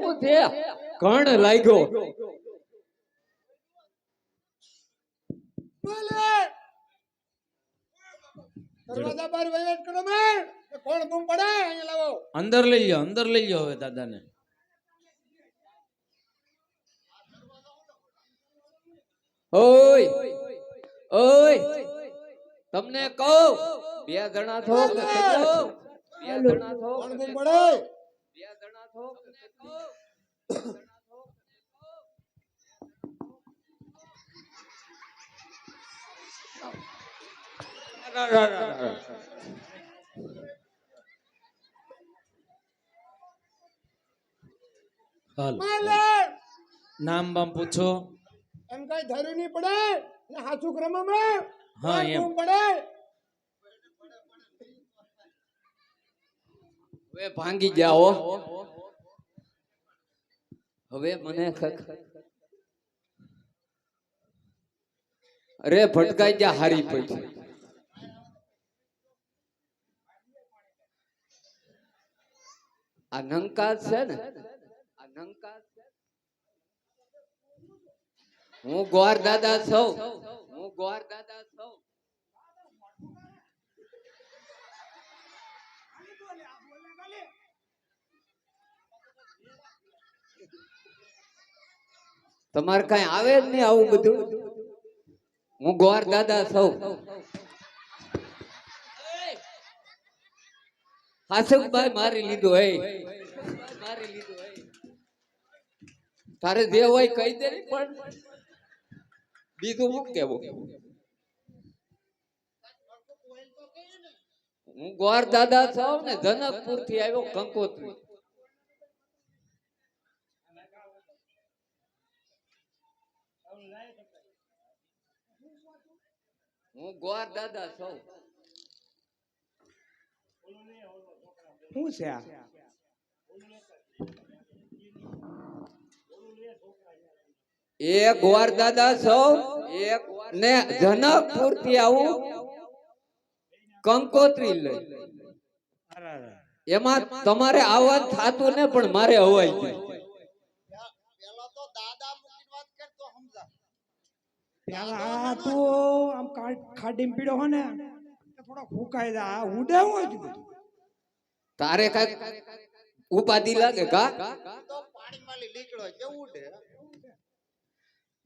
શું છે ઘણ લાગ્યો બોલે દરવાજા બહાર વહીવટ કરો મે કોણ બૂમ પડે અહીંયા લાવો અંદર લઈ લ્યો હવે દાદાને. ઓય ઓય તમને કહું બે જણા થો કે કેટલા? બે જણા થો કોણ બૂમ પડે બે જણા થો તમને કહું હાલ બોલે નામ બામ પૂછો. એમ કઈ ધર્યું નહીં પડે ને હાચું ક્રમમાં હા, એમ. બૂમ પડે હવે ભાંગી જાઓ હવે મને અરે ભટકાઈ જા હારી પડી આ નંકા છે ને આ નંકા છે હું ગોર દાદા છું હું ગોર દાદા છું તમારે કઈ આવે જ નહીં આવું બધું હું ગોર દાદા છું હાસુભાઈ મારી લીધો હે મારી લીધો હે તારે જે હોય કહી દે પણ બીજું શું કેવું હું ગોર દાદા છું ને જનકપુર થી આવ્યો કંકોત્રી હું ગોર દાદા છું શું છે આ એક ગોર દાદા છું એક ને જનકપુર થી આવું કંકોત્રી લઈ એમાં તમારે આવવાનું થાતું ને પણ મારે હવાઈ ગયું પેલા તો દાદા મૂકીને વાત કરતો સમજા પેલા તું આમ ખાડીમાં પીડ્યો હો ને થોડો ફૂકાઈ જા ઉડે હોય જ બધું તારે કઈ ઉપાધિ લાગે કા તો પાણીમાં લીકડો કેવું ઉડે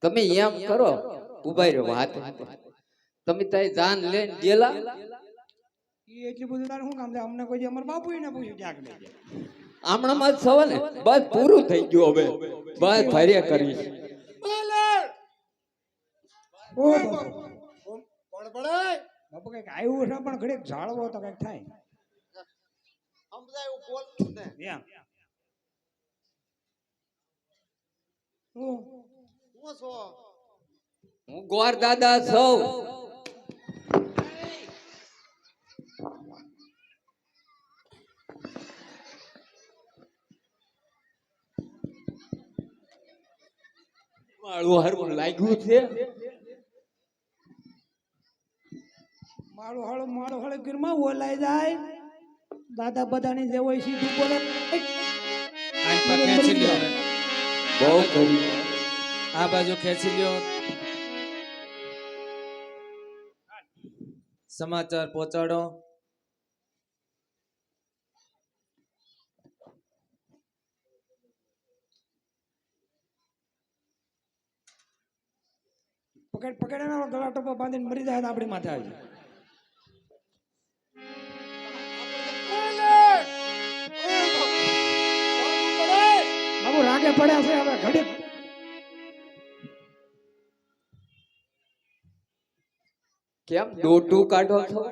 તમે એમ કરો ઉભા રહ્યો વાત તમે તારી જાન લઈને ગયેલા એ એટલું બધું તારે શું કામ છે અમને કોઈ અમાર બાપુ ને પૂછ્યું ક્યાંક લઈ જાય આમણામાં જ સવાલ ને બસ પૂરું થઈ ગયું હવે બસ ફરે કરી ઓ કોણ પડે બાપુ કઈક આવ્યું છે પણ ઘડીક ઝાડવો તો કઈક થાય સમજાય એવું બોલતું ને એમ હું છો હું ગોર દાદા છું મારું હારું લાગ્યું છે મારું હળ ગીરમાં ઓલાઈ જાય દાદા બધાની જે હોય સીધું બોલે આજ પર ખેંચી લ્યો હવે. બહુ કરી આ બાજુ ખેંચી લ્યો. સમાચાર પહોંચાડો. પકડ એના ગળા ટોપા બાંધીને મરી જાય તો આપણી માથે આવી બાબુ રાગે પડ્યા છે હવે ઘડી કેમ દોઢું કાઢો છો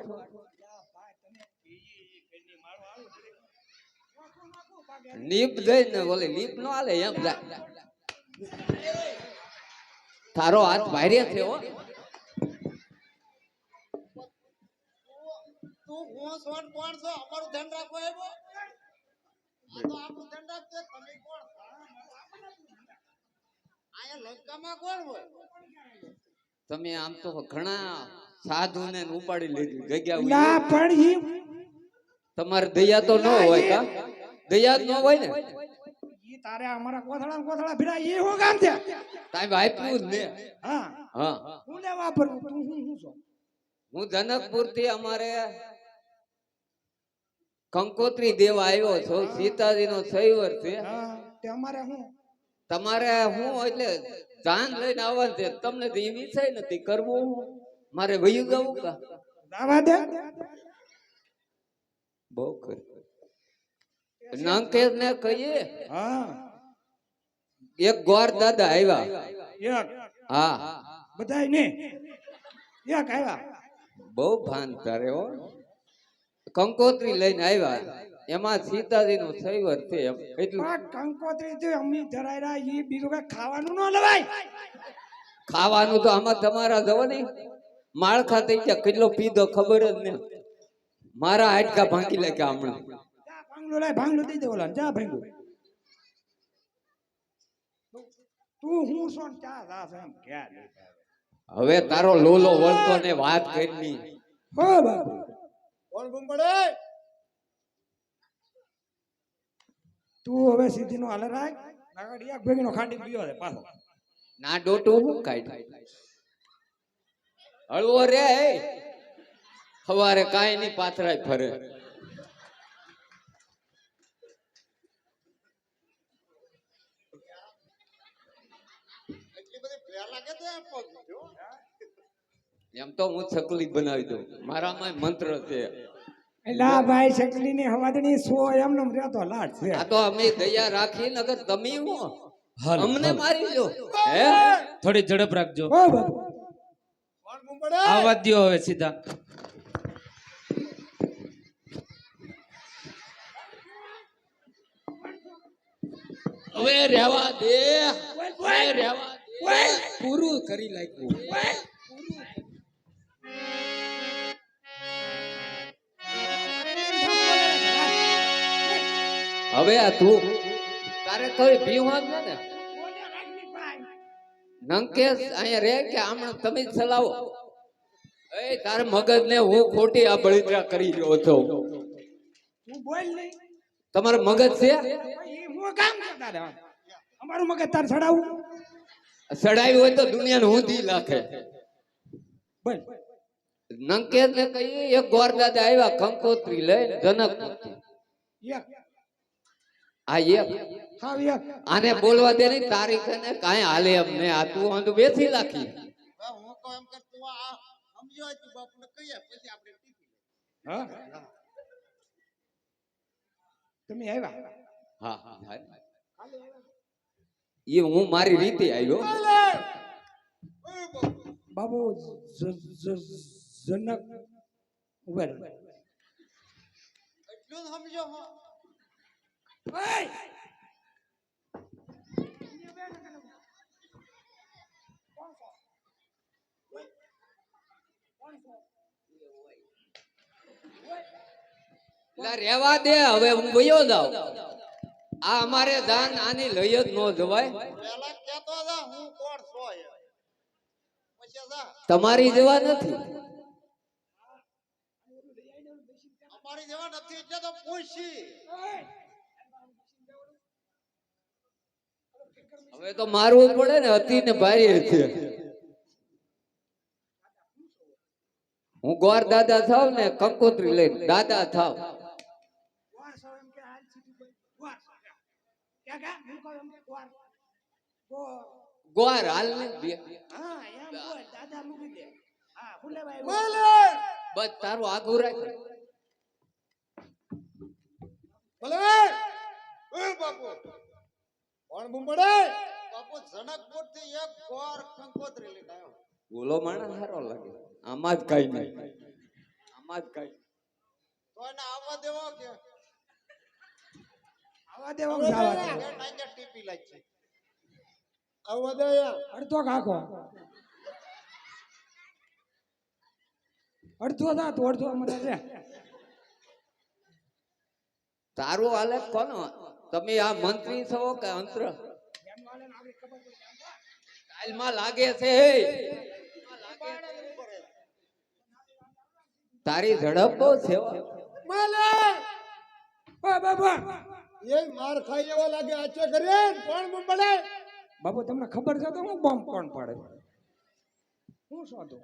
લીપ જઈ ને બોલે લીપ નો હાલે એમ જાય તારો હાથ ભારે થયો તું કોણ છો અમારું ધ્યાન રાખો એવો આ તો આપણું ધ્યાન રાખજો તમે કોણ આયા લંકામાં કોણ હોય તમે આમ તો ઘણા સાધુ ને ઉપાડી લીધી જગ્યા ના પણ તમારે દયા તો ન હોય કા દયા જ ન હોય ને ઈ તારે અમારા કોથળા ફિરા એ હો કામ છે તાઈ આપ્યું જ ને. હા હા હું લે વાપરવું તું હું છો હું જનકપુર થી અમારે કંકોત્રી દેવા આવ્યો છું. સીતાજી નો સૈવર છે. હા તે અમારે હું તમારે હું એટલે જાન લઈને આવવાનું છે. તમને તો એ વિષય નથી કરવું હું. મારે વયું જવું કા દાવા દે બહુ નંકેશ ને કહીએ. હા એક ગોર દાદા આવ્યા. એક હા બધાય ને એક આવ્યા બહુ ભાન કરે હો. કંકોત્રી લઈને આવ્યા. એમાં સીતાજી નું સૈવર છે એમ એટલું. પણ કંકોત્રી થી અમી ધરાયરા ઈ બીજું કઈ ખાવાનું ન લવાય ખાવાનું તો આમાં તમારા જવાની માળખા થઈ ગયા. કેટલો પીધો ખબર જ ને. મારા હાડકા ભાંગી લાગ્યા હમણાં. જા ભાંગલો લાય ભાંગલો દઈ દે ઓલા જા ભાંગલો તું હું છો ને ચા દાસ એમ ક્યાં લે હવે તારો લોલો વળતો ને વાત કરી. હો બાપુ કોણ ગુમ પડે તું હવે સીધી નો હાલે રાખ નાગડ એક ભેગીનો ખાંડી પીયો છે પાછો ના ડોટું હું કાઢ હળવો રે. સવારે કાંઈ નહીં પાથરાય ફરે. એટલી બધી ફેર લાગે તો એમ પગ જો એમ તો હું છકલી બનાવી દઉં. મારામાં મંત્ર છે. એલા ભાઈ શકલી ની હવાદની સો એમનો રહેતો લાટ છે આ તો અમે દયા રાખી નગર તમે હું હાલ, અમને હાલ. મારી લો. હે થોડી ઝડપ રાખજો. હો બાપુ કોણ ગુમ પડે આવા દ્યો હવે સીધા. હવે રહેવા દે. હવે રહેવા દે. પૂરું કરી નાખ્યું. હવે આ તું તારે કઈ પીવાનું છે ને નંકેશ અહીંયા રે કે આમણે તમે જ ચલાવો. એ તારે મગજ ને હું ખોટી આ બળતરા કરી રહ્યો છો. તું બોલ નહીં તમારે મગજ છે ઈ હું કામ કરતા રે અમારું મગજ તાર ચડાવું સડાયું હોય તો દુનિયાને ઊંધી લાખે. બોલ નંકેશ ને કહીએ એક ગોર દાદા આવ્યા કંકોત્રી લઈને જનકપુર. એક આ એક હા એક આને બોલવા દે નહીં. તારીખ ને કાંઈ હાલે એમ ને. આ તું આમ તો બેસી લાખી. હવે હું તો એમ કે તું આ સમજો તું બાપુને કહીએ પછી આપણે ટીપી લઈએ. હા તમે આવ્યા હા હા હા. એ હું મારી રીતે આવ્યો. ઓય બાપુ બાબુ જનક ઉભા રહો. એટલું જ સમજો હો ઓય! એટલે રહેવા દે. હવે હું વયો જાઉં. આ અમારે દાન આની લઈ જ ન જવાય. પેલા કહેતો હતા હું કોણ છો એમ. પછી જા તમારી જેવા નથી. અમારી જેવા નથી એટલે તો પૂછી હવે તો મારવું પડે ને. હતી ને ભારી છે. હું ગોર દાદા થાવ ને કંકોત્રી લઈને દાદા થાવ. વાર સો એમ કે હાલ સીધી બોલ. વાર સો એમ. ક્યાં ક્યાં? હું કહું એમ કે વાર. ગોર. ગોર હાલ ને બે. હા એમ બોલ દાદા મૂકી દે હા ફૂલે ભાઈ બોલે બસ તારું આગું રાખ. બોલે ઓય બાપુ કોણ ગુમ પડે બાપુ જનકપુર થી એક ગોર કંકોત્રી લઈને આવ્યો. બોલો માણસ સારો લાગે. આમાં જ કઈ નહીં. આમાં જ કઈ. તો એને આવવા દેવો કે આવા દેવા જાવા દે એ ટાઈગર ટીપી લાગ છે આવવા દે અડધો કાકો અડધો થા તો અડધો અમારે રે તારું હાલે કોનો? તમે આ મંત્રી છો કે અંત્ર? કાલમાં લાગે છે. તારી ઝડપ બહુ છે હો. ઓ બાબા એ માર ખાઈ એવા લાગે આચે કરે કોણ બૂમ પડે બાપુ તમને ખબર છે તો હું બોમ્બ કોણ પાડે હું શોધું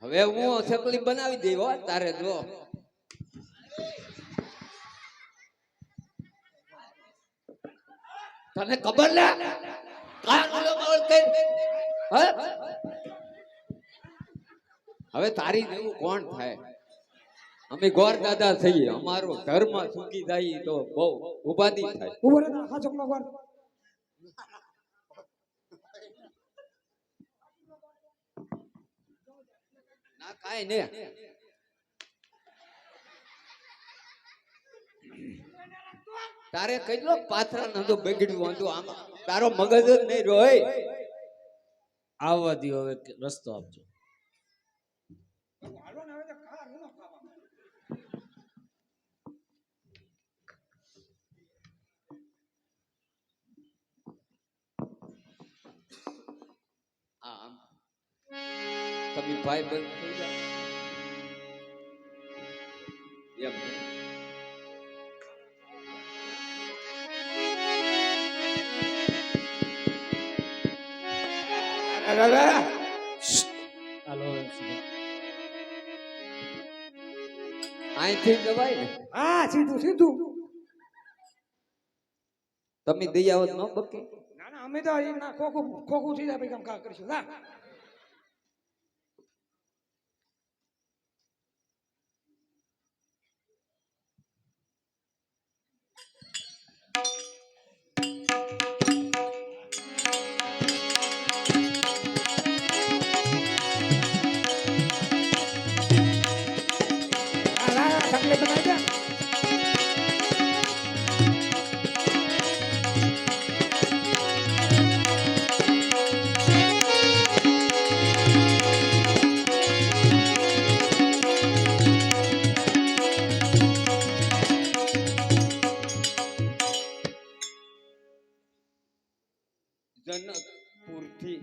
હવે હું ચકલી બનાવી દઈ હો તારે જો તને ખબર લે કાન ઓલો બોલ કે હે હવે તારી જેવું કોણ થાય અમે ગોર દાદા થઈએ અમારો ધર્મ સુખી જાય તો બહુ ઉપાધિ થાય ઉભો રહે આ ચકલો કર ના કાઈ ને તારે કેટલો પાથરા નતો બગડ્યું હતું આમાં તારો મગજ જ નહીં રોય આવવા દ્યો હવે રસ્તો આપજો. હાલો ને હવે તો ખા હું ખાવા આમ તમે ભાઈ બંધ થઈ જાઓ એમ નહીં. હાલો હવે સીધા. અહીંથી જવાય ને હા સીધું સીધું તમે દઈ આવો તો ન બકે ના ના અમે તો અહીં ના ખોખું ખોખું થઈ જાય પછી કામ કા કરીશું ના ચકલી બનાવી દે જનકપુરથી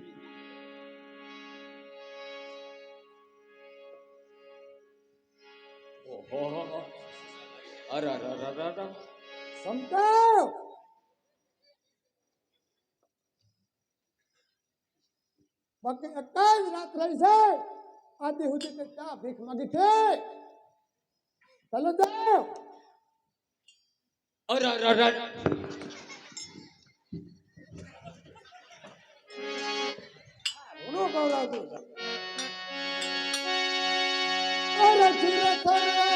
ઓહો અરે અરે અરે અરે સમતાવ બાકી એક જ રાત રહી છે આદિ સુધી તે ચા ભીખ માંગી છે ચાલો જાઓ અરે અરે અરે ઘણું ગૌરવતું છે અરે ધીરે થરા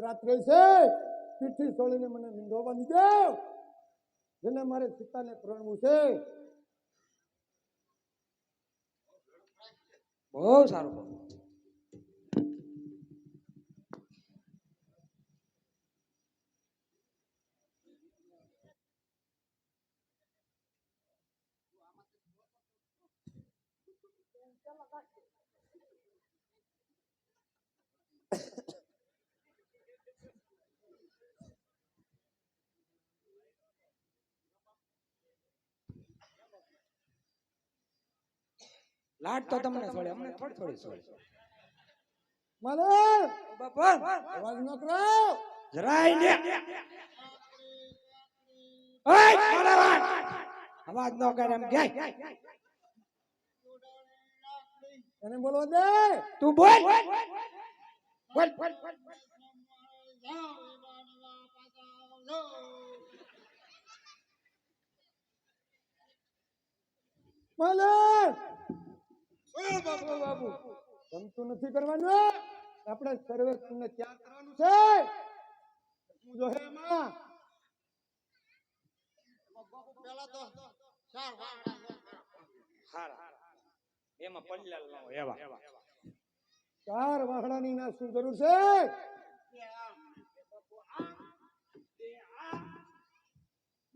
રાત્રે છે પીઠી છોડીને મને મીંડો બાંધી દો જેને મારે સીતાને પરણવું છે. બહુ સારું બાપુ. લાટ તો તમને છોડે, અમને થોડી છોડે. મારે બાપા અવાજ ન કરો. જરાય ને ઓય મારાવાન અવાજ ન કરે એમ કે એને બોલવા દે. તું બોલ બોલ. માલક બાપુ બાપુ ગમતું નથી કરવાનું. આપણે સર્વે તમને ત્યાગ કરવાનું છે. શું જો હે એમાં? પેલા તો ચાર વાંગડા હારા એમાં પલ્લાલ ન હોય એવા. 4 વાહડાની ના શું જરૂર છે?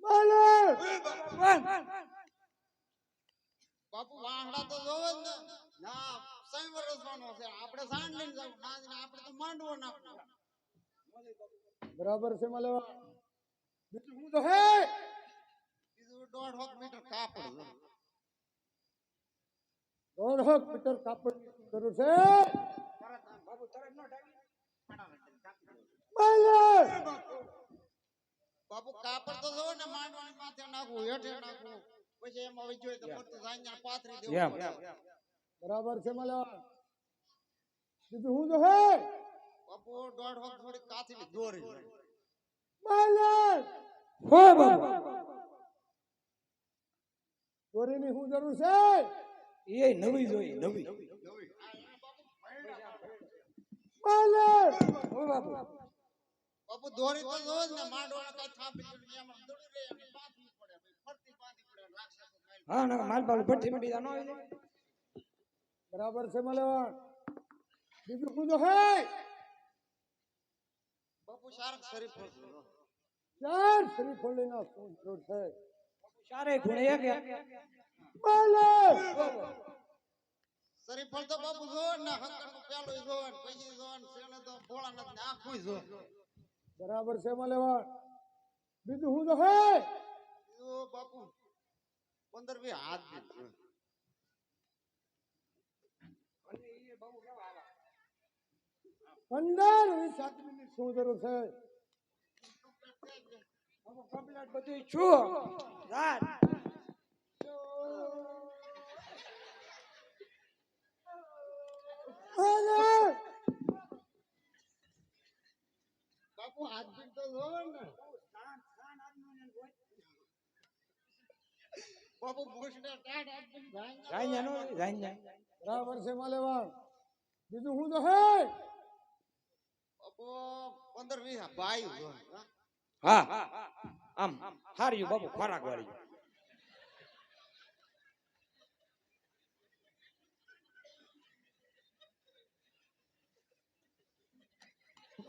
માલક બાપુ વાંગડા તો જોવે જ ને. ના સઈ વર્ષવાનો છે, આપણે સાંજ લઈને જાવ ના આપણે તો માંડવો નાખવો. બરાબર છે માલક. બીજું શું જો હે? બીજું 1.5 મીટર કાપડ છે. 1.5 મીટર કાપડ જરૂર છે. બાપુ તરત નો ટાઈમ. માલક બાપુ કાપડ તો જોવે ને, માંડવાની માથે નાખવું, હેઠે નાખવું, પછી એમાં વઈ જોઈએ તો પડતું સાંજના પાથરી દેવું એમ પડે. બરાબર છે માલક. બીજું શું જો હે? બાપુ 1.5 થોડી કાથીની દોરી છે. માલક હો બાપુ દોરીની શું જરૂર છે? એ નવી જોઈ નવી. માલક હો બાપુ બાપુ દોરી તો જોવે જ ને, માંડવાને કઈ થાપી દીધું એમાં દોરી રે અને બાંધવી પડે, પછી ફરતી બાંધવી પડે, રાક્ષસો મારી. હા ના માલ પાલ ભઠ્ઠી મટી જા ન હોય ને. બરાબર છે માલક. બીજું શું જો હે? બાપુ શારક શરીફ હતું. 4 શ્રીફળીના શું જરૂર છે? ચારે ખૂણે એક એક. માલક શરીફળ તો બાપુ જોવે ને, હક્કરનું પેલું જોવે ને, પછી જોવે ને, છેલ્લે તો ભોળાનાથ ને આખું જોવે. બરાબર છે માલક. બીજું શું જો હે? બીજું બાપુ 15-20 હાથ દીધ જોવે. 15-20 આદમીની શું જરૂર છે? બાપુ કમ્પ્લીટ બધું છું. રાત માલક બાપુ હાથ દીધ તો જોવે ને. બાપુ ભૂસડે ટાઢ હાથ દીધ ભાંગા જાઈ નો જાઈ. બરાબર છે માલક. બીજું શું જો હે? બાપુ 15-20 ભાઈ જોવે. હા આમ હાર્યું બાપુ ખોરાક વાળી.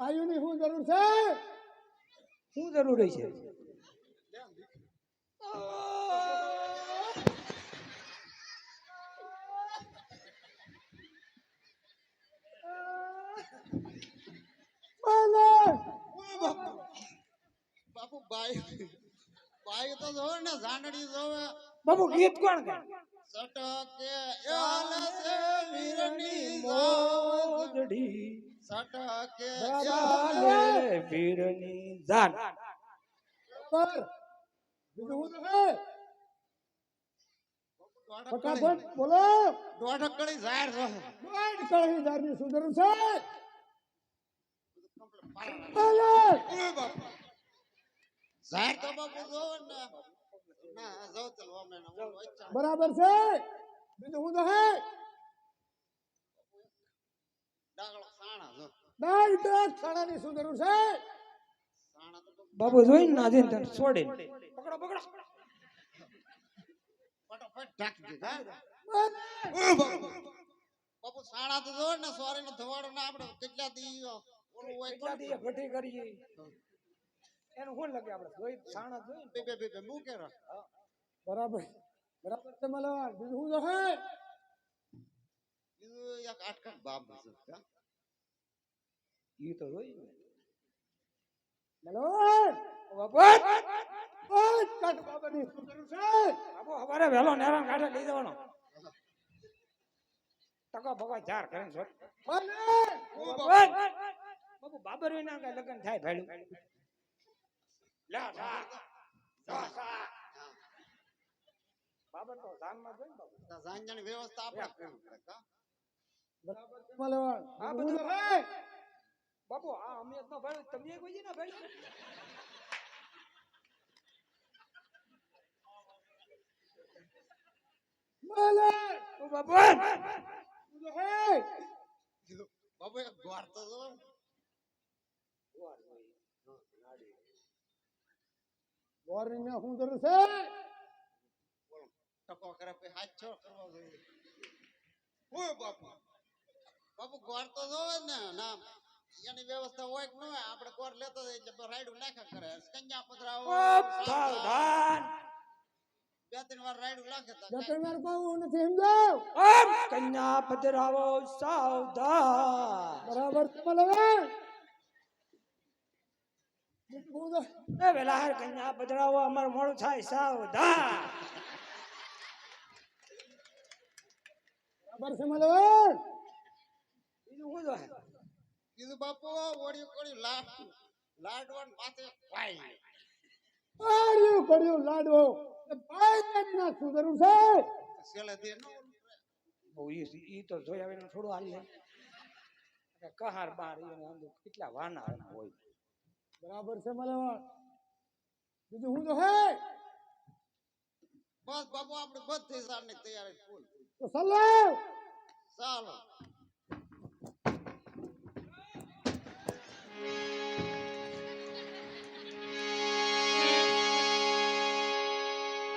આયુની શું જરૂર છે? શું જરૂરી છે? માલક બાપુ ભાઈ ભાઈ તો જોવે ને, ઝાંડડી જોવે. બાપુ ગીત કોણ ગાય? સટકે યાલ છે વીરની મોજ, મોજડી સટકે ચાલે વીરની જાન. બરાબર. બીજું શું જો હે? ફટાફટ બોલો. 1.5 કળી ઝાડ જોવે. 1.5 શું જરૂર છે? માલક ઝાડ તો બાપુ જોવે ને. ના જાવ ચાલ વામે ના ઓલો ઈચ્છા. બરાબર છે. બીજું શું જો હે? ડાગલો સાણા જો. દાઈ દાઈ સાણાની શું જરૂર છે સાણા તો બાબુ જોઈને ના જઈને તને છોડે પકડો પકડો ફટાફટ ઢાંકી દે બાપુ સાણા તો જો ને સોરી નો ધવાડો ના આપણે કેટલા દી ઓલું હોય કેટલા દી ઘટી કરીએ એનું શું લાગે આપણે જોઈ સાણા જોઈ બે મૂકે બરાબર બરાબર છે મલવાન બીજું શું છે બીજું એક આટકા બાપ છે ઈ તો જોઈ મલવાન બાબુ ઓય કાટ બાબાની શું જરૂર છે બાબુ હવારે વહેલો નેરાણ કાઢે લઈ જવાનો ટકો ભગવા ચાર કરીને છોડ બાબુ બાબર વિના કઈ લગન થાય ભાડું લે બાબર તો જાનમાં જોઈ ને બાબુ જાનજાની વ્યવસ્થા આપણે કરવી પડે કા બરાબર છે મલવાન આ બધું બાબુ આ અમે તો ભાઈ તમે કોઈ જી ના ભાઈ મલવાન ઓ બાબુ બાબુ એક ગોર તો જો ગોર ને શું જરૂર છે ટકો કરે પછી હાથ છો કરવા જોઈએ ઓય બાપુ બાપુ ગોર તો જો ને ના એની વ્યવસ્થા હોય કે ન હોય આપણે ગોર લેતો જાય એટલે રાયડું નાખ્યા કરે કન્યા પધરાવો સાવધાન બે ત્રણ વાર રાયડું નાખે તા વાર કહું નથી સમજાવ ઓમ કન્યા પધરાવો સાવધાન બરાબર છે મલવાન એ વેલા હાર કન્યા પધરાવો અમાર મોડું થાય સાવધાન બરાબર છે મલવાન બીજું શું જોહે કીધું બાપુ ઓડિયું કર્યું લાડવાન માથે પાઈ ઓડિયું લાડવો પાઈ ના શું જરૂર છે સેલે દે નો બહુ ઈ તો જોઈ આવે થોડું હાલ લે કહાર બાર એને કેટલા વાના હોય બરાબર છે મલવાન બીજું હું તો હે બસ બાપુ આપણે બધી સારની તૈયારી ફૂલ તો ચાલો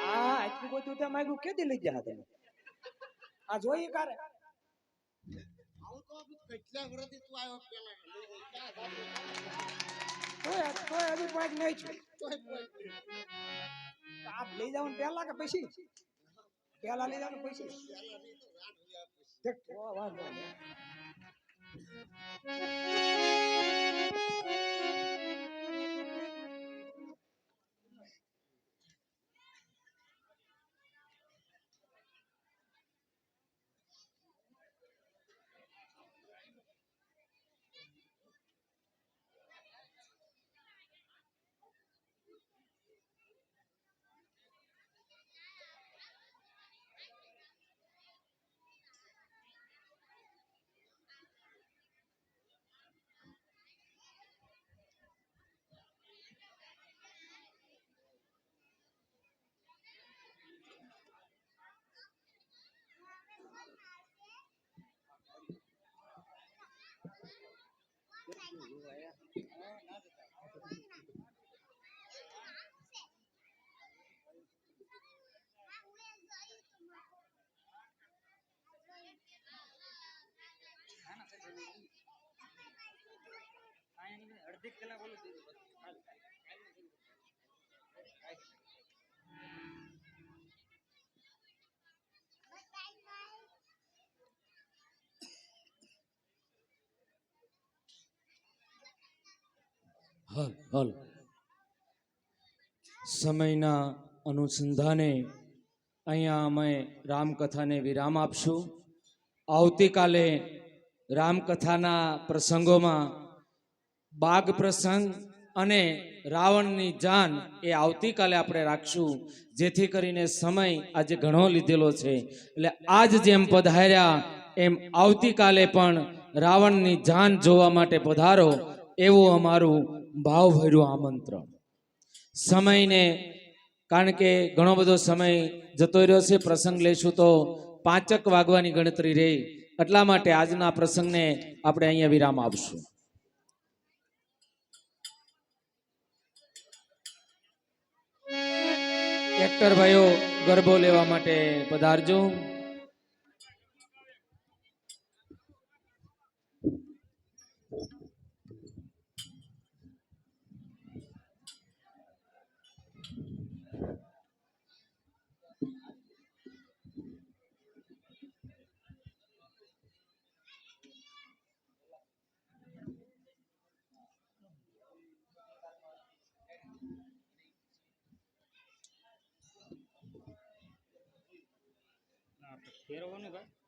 આટલું બધું તે માગ્યું કેદી લઈ ગયા તમે આ જોઈ કારે આવું તો કેટલા વર્ષથી તું આવ્યો પેલા તોય હજી પાંચ નહીં છું આપ લઈ જાવ પેલા કે પછી પેલા લઈ જાવ પછી વાંધો નહીં અડધી કલાક ઓલું હલ સમયના અનુસંધાને અહીંયા અમે રામકથાને વિરામ આપશું. આવતીકાલે રામકથાના પ્રસંગોમાં બાગ પ્રસંગ અને રાવણની જાન એ આવતીકાલે આપણે રાખશું, જેથી કરીને સમય આજે ઘણો લીધેલો છે. એટલે આજ જેમ પધાર્યા એમ આવતીકાલે પણ રાવણની જાન જોવા માટે પધારો એવું અમારું ભાવભર્યું આમંત્રણ. સમયને કારણ કે ઘણો બધો સમય જતો રહ્યો છે, પ્રસંગ લેશું તો 5 વાગવાની ગણતરી રહી, એટલા માટે આજના પ્રસંગને આપણે અહીંયા વિરામ આપશું. એક્ટર ભાઈઓ ગરબો લેવા માટે પધારજો. ફેરવવાનું ભાઈ